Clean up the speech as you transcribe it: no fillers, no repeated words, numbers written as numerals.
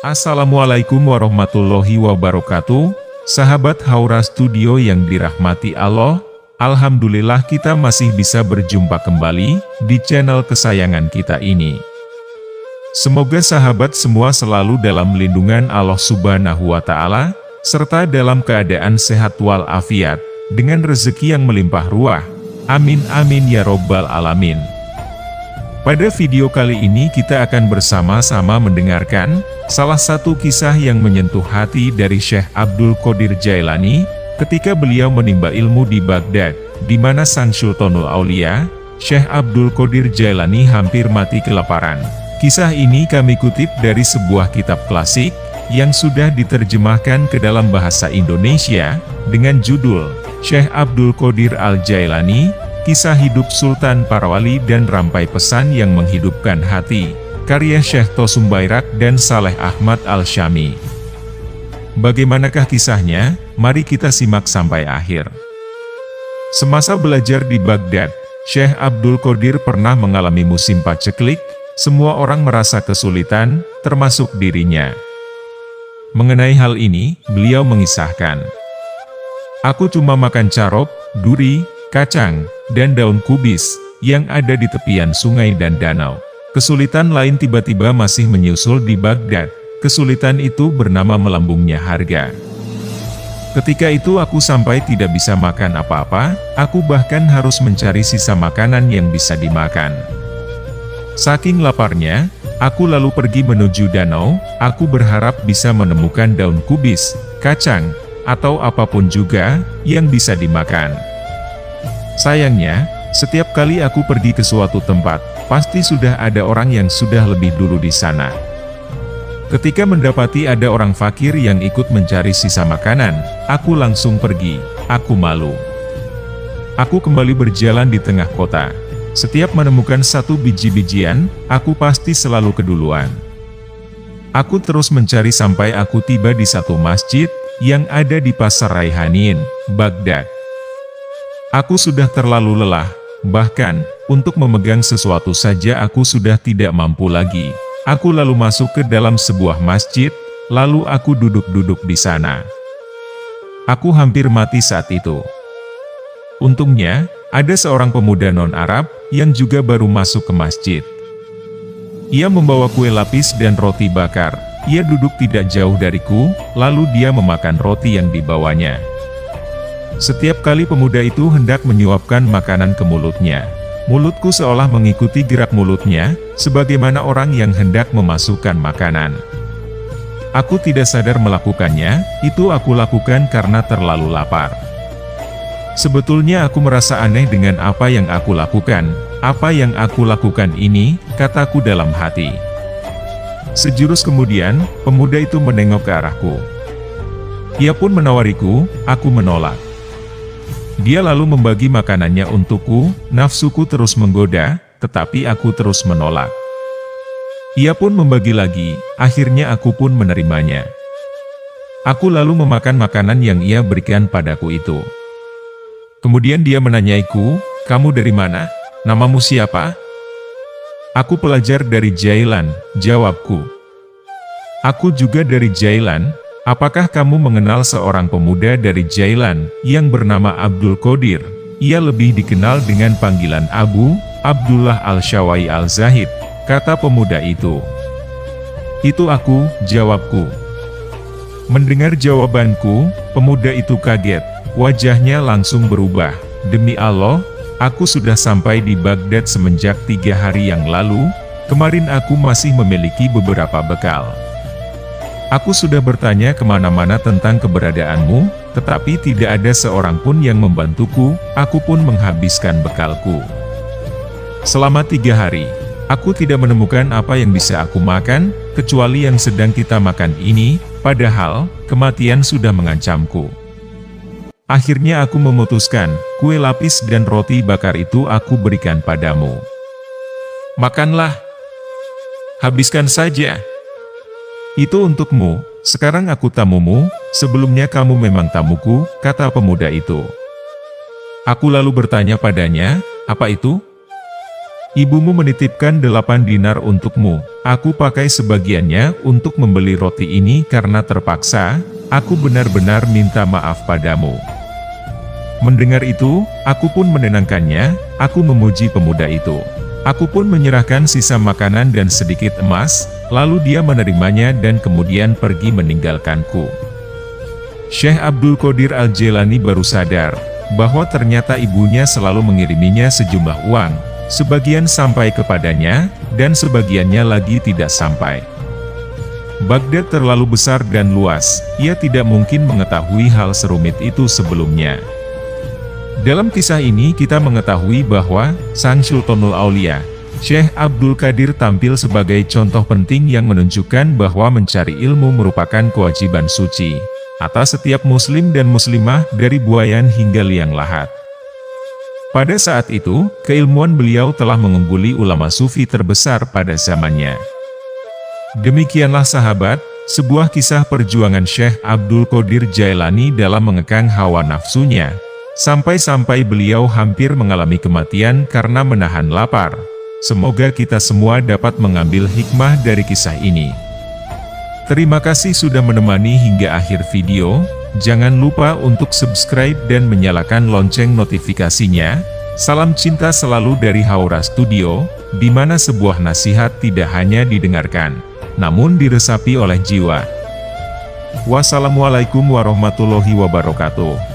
Assalamualaikum warahmatullahi wabarakatuh, sahabat Haura Studio yang dirahmati Allah. Alhamdulillah kita masih bisa berjumpa kembali di channel kesayangan kita ini. Semoga sahabat semua selalu dalam lindungan Allah Subhanahu wa Ta'ala, serta dalam keadaan sehat walafiat, dengan rezeki yang melimpah ruah. Amin amin ya robbal alamin. Pada video kali ini kita akan bersama-sama mendengarkan salah satu kisah yang menyentuh hati dari Syekh Abdul Qodir Jailani ketika beliau menimba ilmu di Baghdad, di mana Sang Sultanul Aulia, Syekh Abdul Qodir Jailani hampir mati kelaparan. Kisah ini kami kutip dari sebuah kitab klasik yang sudah diterjemahkan ke dalam bahasa Indonesia dengan judul Syekh Abdul Qodir Al-Jailani, Kisah Hidup Sultan Para Wali dan Rampai Pesan yang Menghidupkan Hati, karya Syekh Tosum Bairak dan Saleh Ahmad Al-Syami. Bagaimanakah kisahnya? Mari kita simak sampai akhir. Semasa belajar di Baghdad, Syekh Abdul Qodir pernah mengalami musim paceklik. Semua orang merasa kesulitan, termasuk dirinya. Mengenai hal ini, beliau mengisahkan, "Aku cuma makan carok, duri, kacang, dan daun kubis yang ada di tepian sungai dan danau. Kesulitan lain tiba-tiba masih menyusul di Baghdad. Kesulitan itu bernama melambungnya harga. Ketika itu aku sampai tidak bisa makan apa-apa, aku bahkan harus mencari sisa makanan yang bisa dimakan. Saking laparnya, aku lalu pergi menuju danau. Aku berharap bisa menemukan daun kubis, kacang, atau apapun juga yang bisa dimakan. Sayangnya, setiap kali aku pergi ke suatu tempat, pasti sudah ada orang yang sudah lebih dulu di sana. Ketika mendapati ada orang fakir yang ikut mencari sisa makanan, aku langsung pergi. Aku malu. Aku kembali berjalan di tengah kota. Setiap menemukan satu biji-bijian, aku pasti selalu keduluan. Aku terus mencari sampai aku tiba di satu masjid yang ada di Pasar Raihanin, Baghdad. Aku sudah terlalu lelah, bahkan, untuk memegang sesuatu saja aku sudah tidak mampu lagi. Aku lalu masuk ke dalam sebuah masjid, lalu aku duduk-duduk di sana. Aku hampir mati saat itu. Untungnya, ada seorang pemuda non-Arab, yang juga baru masuk ke masjid. Ia membawa kue lapis dan roti bakar. Ia duduk tidak jauh dariku, lalu dia memakan roti yang dibawanya. Setiap kali pemuda itu hendak menyuapkan makanan ke mulutnya, mulutku seolah mengikuti gerak mulutnya, sebagaimana orang yang hendak memasukkan makanan. Aku tidak sadar melakukannya, itu aku lakukan karena terlalu lapar. Sebetulnya aku merasa aneh dengan apa yang aku lakukan. Apa yang aku lakukan ini, kataku dalam hati. Sejurus kemudian, pemuda itu menengok ke arahku. Ia pun menawariku, aku menolak. Dia lalu membagi makanannya untukku, nafsuku terus menggoda, tetapi aku terus menolak. Ia pun membagi lagi, akhirnya aku pun menerimanya. Aku lalu memakan makanan yang ia berikan padaku itu. Kemudian dia menanyaiku, "Kamu dari mana? Namamu siapa?" "Aku pelajar dari Jailan," jawabku. "Aku juga dari Jailan. Apakah kamu mengenal seorang pemuda dari Jailan yang bernama Abdul Qodir? Ia lebih dikenal dengan panggilan Abu Abdullah Al-Syawai Al-Zahid," kata pemuda itu. "Itu aku," jawabku. Mendengar jawabanku, pemuda itu kaget, wajahnya langsung berubah. "Demi Allah, aku sudah sampai di Baghdad semenjak 3 hari yang lalu. Kemarin aku masih memiliki beberapa bekal. Aku sudah bertanya kemana-mana tentang keberadaanmu, tetapi tidak ada seorang pun yang membantuku. Aku pun menghabiskan bekalku. Selama 3 hari, aku tidak menemukan apa yang bisa aku makan, kecuali yang sedang kita makan ini, padahal, kematian sudah mengancamku. Akhirnya aku memutuskan, kue lapis dan roti bakar itu aku berikan padamu. Makanlah. Habiskan saja. Itu untukmu, sekarang aku tamumu, sebelumnya kamu memang tamuku," kata pemuda itu. Aku lalu bertanya padanya, "Apa itu?" Ibumu menitipkan 8 dinar untukmu. Aku pakai sebagiannya untuk membeli roti ini karena terpaksa. Aku benar-benar minta maaf padamu." Mendengar itu, aku pun menenangkannya. Aku memuji pemuda itu. Aku pun menyerahkan sisa makanan dan sedikit emas, lalu dia menerimanya dan kemudian pergi meninggalkanku. Syekh Abdul Qadir Al-Jailani baru sadar bahwa ternyata ibunya selalu mengiriminya sejumlah uang, sebagian sampai kepadanya, dan sebagiannya lagi tidak sampai. Baghdad terlalu besar dan luas, ia tidak mungkin mengetahui hal serumit itu sebelumnya. Dalam kisah ini kita mengetahui bahwa Sang Sultanul Aulia, Syekh Abdul Qadir tampil sebagai contoh penting yang menunjukkan bahwa mencari ilmu merupakan kewajiban suci atas setiap muslim dan muslimah dari Buayan hingga Liang Lahat. Pada saat itu, keilmuan beliau telah mengungguli ulama sufi terbesar pada zamannya. Demikianlah sahabat, sebuah kisah perjuangan Syekh Abdul Qadir Jailani dalam mengekang hawa nafsunya, sampai-sampai beliau hampir mengalami kematian karena menahan lapar. Semoga kita semua dapat mengambil hikmah dari kisah ini. Terima kasih sudah menemani hingga akhir video. Jangan lupa untuk subscribe dan menyalakan lonceng notifikasinya. Salam cinta selalu dari Haura Studio, di mana sebuah nasihat tidak hanya didengarkan, namun diresapi oleh jiwa. Wassalamualaikum warahmatullahi wabarakatuh.